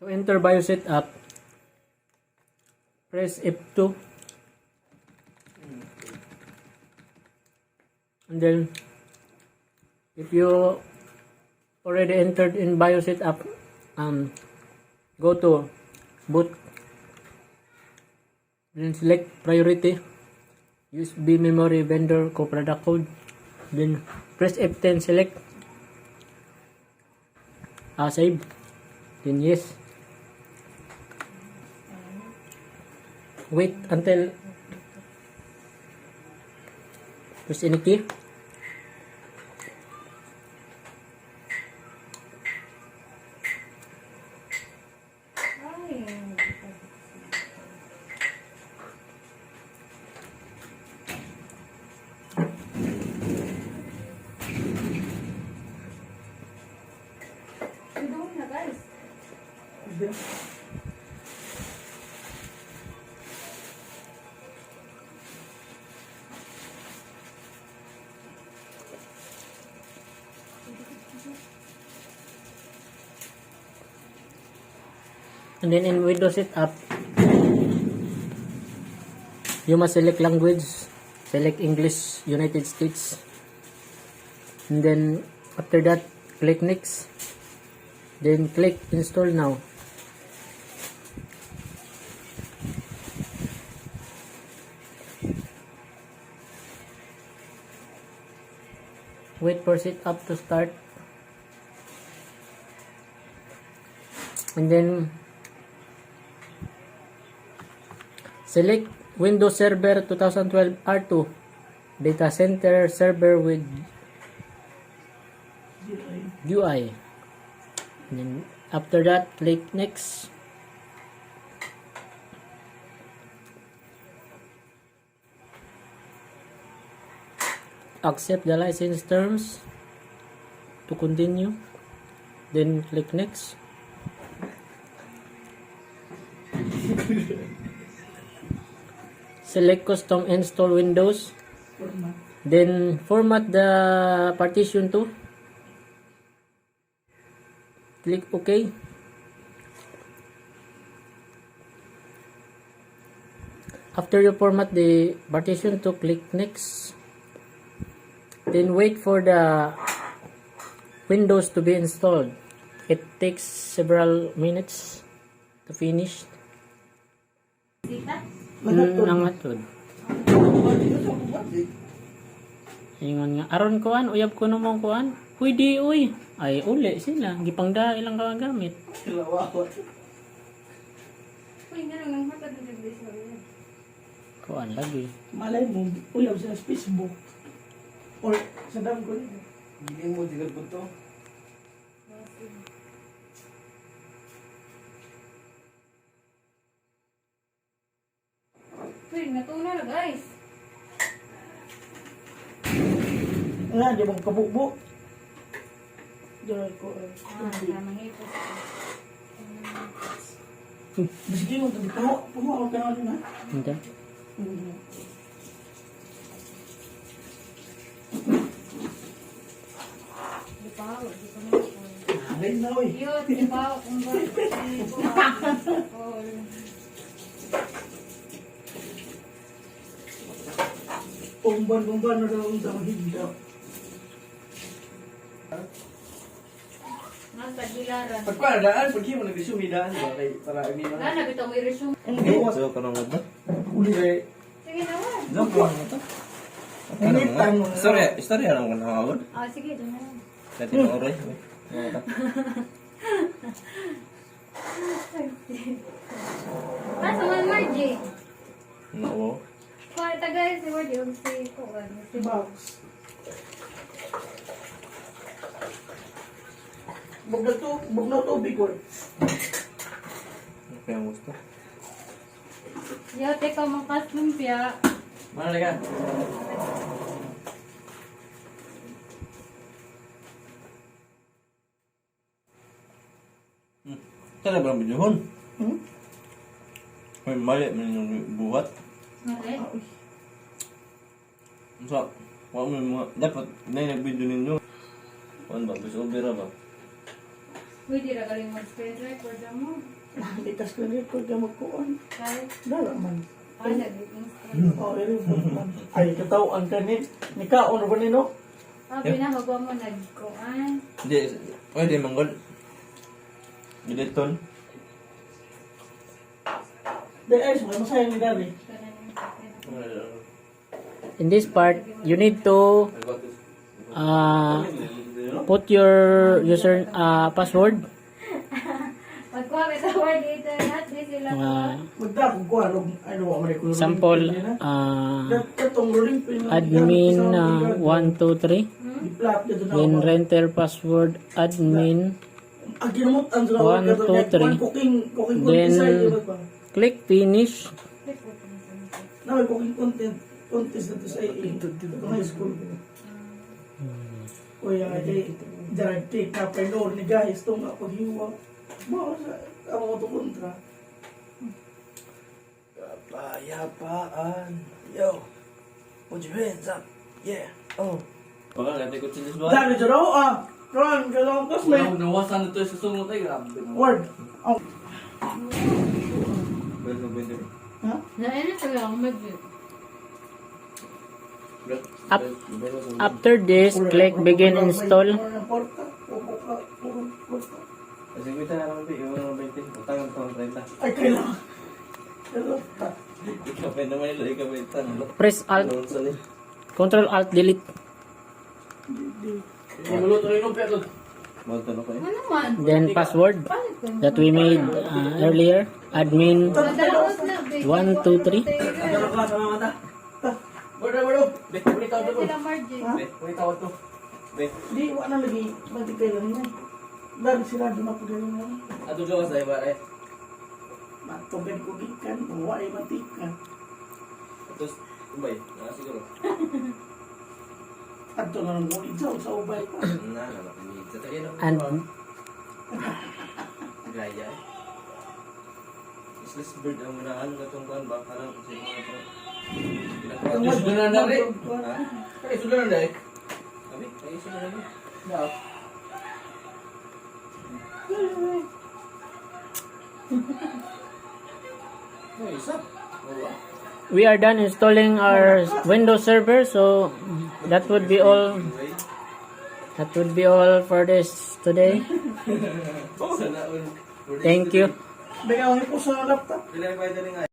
To enter BioSet app, press F2 and then if you already entered in BioSet app, go to boot, then select priority, USB memory vendor co-product code, then press F10, select save, then yes. Wait until press any key. And then in Windows setup, you must select language, select English, United States, and then after that click next, then click install now. Wait for setup to start, and then select Windows Server 2012 R2 Data Center Server with UI. And then after that, click next. Accept the license terms to continue. Then click next. Select custom install Windows, then format the partition to, click OK. After you format the partition to, click next, then wait for the Windows to be installed. It takes several minutes to finish. Nangatod. Ingon nga aron kuan uyab ko namong kuan. Pwede uy. Ay uli sila gipangda ilang gamit. Kuan lagi. Malay mo uyab sa Facebook. Or sa dam ko. Hindi mo tigil po to. Wait, natuna na guys. Nga, di bang kabukbuk. Jerald ko. Mangipos. Sige mo, pumawa ka na rin ha. Hindi. Dipaw, di ko na. Alay na oy. Yun, dipaw. Umban na daw ang higda. Nasa gilaran. Pagparadaan, pag mo nag-resume daan, ba? Kay para ini na. Gana, bitaw may resume. So, kanong ba? Uli kay. Sige naman. Zong ko ano to? Anytime mo. Story ano ko nakawod? Sige, doon na. Dati ng oray. Nasa man, Margie? Oo. Kuha tagay si Margie, huwag si Kuhan. Si Box. Bugnaw to bigol. Kaya mo gusto. Yo, teka, makas lumpia. Mana ka? Tara ba ang bidyuhon? May mali man yung buhat. Mali? So, wala mo yung mga, dapat na yung nag-video ninyo. Kuan ba? Gusto obera ba? Pwede ra galing mag-screen record mo. Hindi ka screen record ka magkuhan. Kahit Dala man. naging screen. Oh, i-report man. Ay, katawaan ka ni. Nikaon na ba nino? Pinahagawa mo nagkuhan. Hindi, pwede manggol. Gileton. Dahil ay, masaya ni Dari. In this part, you need to put your user password. Magkuha ka sa word dito. At di sila ko. Magda kung kuha. Ano ba, Marie? Sample Katong rolling pin. admin 123. Di-plap dito na. Then renter password admin. Ang ginamot ang 1, 2, 3. Cooking Then content sa click finish. na may cooking content contest na to sa AA. Ito high school. Kuya nga di Jerald take na payload ni guys itong paghiwa. Bawa sa ang mo kontra. Kapayapaan. Yo. Put your hands up. Yeah. Oh. Baka natin ko sinis ba? Dami dyan ako Ron, gano'n kas may Nawasan ito sa sunod ay grabe. word. Oh. Pwede. Ha? Naina ka lang mag-view. After this, click begin install. Kasi kita na lang yung 20. Utang ang 30. Ay, kailangan. Ikaw pa naman ilo, ikaw pa ito. Press Alt, Control Alt Delete. Maluto rin yung pero. Maluto na kayo. Ano man? Then password that we made earlier. Admin Madalawat na. 1, 2, 3. Ano ka sa mga mata? Baro. Bet, ulit ako to. Sila Margie. Bet, ulit ako to. Bet. Di, wala na lagi. Matikay lang yan. Dari sila doon ako ganyan lang. Ato siya sa iba eh. Matugad ko gikan. Huwa ay matika. Ato, ubay. Siguro. Ato na lang ulit sa ubay pa. And Gaya. Islas bird ang minahan na itong kuhan ba? Parang sa mga ito. Sudulan na rin. Kaya sudulan na rin. Sabi? Kaya sudulan na rin. Daw. Isa. we are done installing our Windows server, so that would be all. That would be all for this today. Thank you. Bigyan ko sa laptop. Pila yung pwede rin nga.